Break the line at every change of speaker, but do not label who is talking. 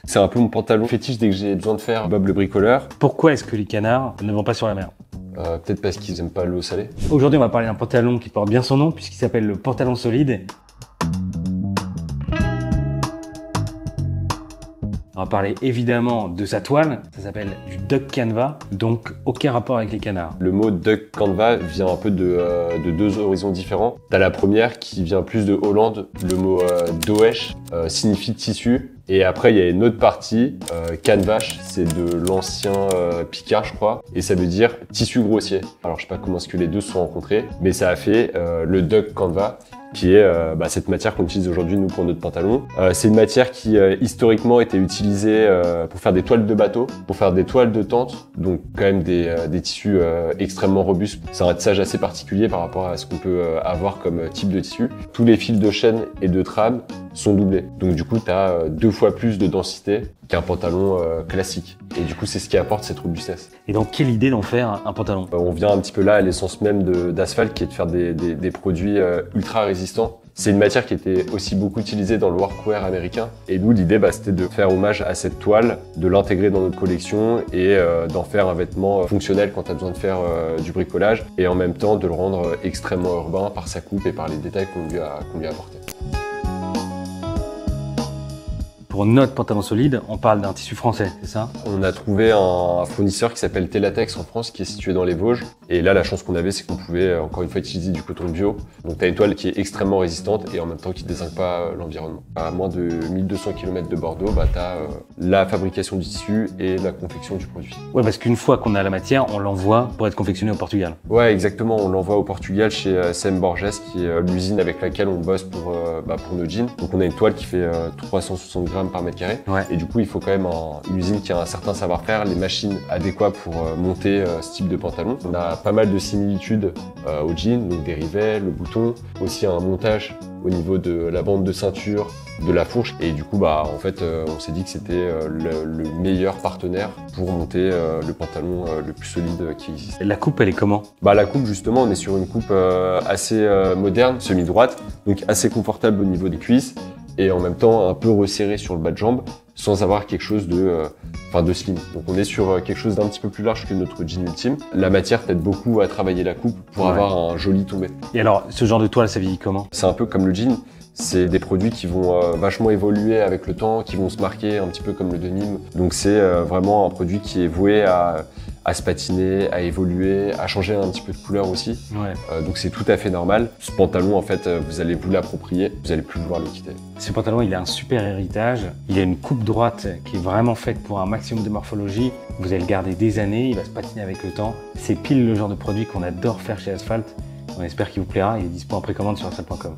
C'est un peu mon pantalon fétiche dès que j'ai besoin de faire Bob le bricoleur.
Pourquoi est-ce que les canards ne vont pas sur la mer?
Peut-être parce qu'ils aiment pas l'eau salée.
Aujourd'hui, on va parler d'un pantalon qui porte bien son nom puisqu'il s'appelle le pantalon solide. On va parler évidemment de sa toile, ça s'appelle du duck canvas, donc aucun rapport avec les canards.
Le mot duck canvas vient un peu de deux horizons différents. T'as la première qui vient plus de Hollande, le mot doesh signifie tissu. Et après, il y a une autre partie, canvas, c'est de l'ancien picard, je crois, et ça veut dire tissu grossier. Alors, je sais pas comment est-ce que les deux se sont rencontrés, mais ça a fait le duck canvas, qui est cette matière qu'on utilise aujourd'hui nous pour notre pantalon. C'est une matière qui historiquement était utilisée pour faire des toiles de bateau, pour faire des toiles de tente, donc quand même des tissus extrêmement robustes. C'est un tissage assez particulier par rapport à ce qu'on peut avoir comme type de tissu. Tous les fils de chaîne et de trame sont doublés. Donc du coup, tu as 2 fois plus de densité qu'un pantalon classique. Et du coup, c'est ce qui apporte cette robustesse.
Et donc, quelle idée d'en faire un pantalon?
On vient un petit peu là à l'essence même d'Asphalt, qui est de faire des produits ultra résistants. C'est une matière qui était aussi beaucoup utilisée dans le workwear américain. Et nous, l'idée, c'était de faire hommage à cette toile, de l'intégrer dans notre collection et d'en faire un vêtement fonctionnel quand tu as besoin de faire du bricolage. Et en même temps, de le rendre extrêmement urbain par sa coupe et par les détails qu'on lui a apportés.
Pour notre pantalon solide, on parle d'un tissu français, c'est ça?
On a trouvé un fournisseur qui s'appelle Telatex en France, qui est situé dans les Vosges. Et là, la chance qu'on avait, c'est qu'on pouvait encore une fois utiliser du coton bio. Donc tu as une toile qui est extrêmement résistante et en même temps qui ne dézingue pas l'environnement. À moins de 1200 km de Bordeaux, tu as la fabrication du tissu et la confection du produit.
Ouais, parce qu'une fois qu'on a la matière, on l'envoie pour être confectionné au Portugal.
Ouais, exactement. On l'envoie au Portugal chez CM Borges, qui est l'usine avec laquelle on bosse pour nos jeans. Donc on a une toile qui fait 360 grammes par mètre carré.
Ouais.
Et du coup, il faut quand même une usine qui a un certain savoir-faire, les machines adéquates pour monter ce type de pantalon. On a pas mal de similitudes au jean, donc des rivets, le bouton, aussi un montage au niveau de la bande de ceinture, de la fourche. Et du coup, en fait, on s'est dit que c'était le meilleur partenaire pour monter le pantalon le plus solide qui existe.
La coupe, elle est comment?
La coupe, justement, on est sur une coupe assez moderne, semi-droite, donc assez confortable au niveau des cuisses et en même temps un peu resserré sur le bas de jambe sans avoir quelque chose de slim. Donc on est sur quelque chose d'un petit peu plus large que notre jean ultime. La matière t'aide beaucoup à travailler la coupe pour avoir un joli tombé.
Et alors, ce genre de toile, ça vieillit comment?
C'est un peu comme le jean. C'est des produits qui vont vachement évoluer avec le temps, qui vont se marquer un petit peu comme le denim. Donc c'est vraiment un produit qui est voué à se patiner, à évoluer, à changer un petit peu de couleur aussi.
Ouais.
Donc c'est tout à fait normal. Ce pantalon, en fait, vous allez vous l'approprier, vous allez plus vouloir le quitter.
Ce pantalon, il a un super héritage. Il a une coupe droite qui est vraiment faite pour un maximum de morphologie. Vous allez le garder des années, il va se patiner avec le temps. C'est pile le genre de produit qu'on adore faire chez Asphalt. On espère qu'il vous plaira. Il est dispo en précommande sur asphalt.com.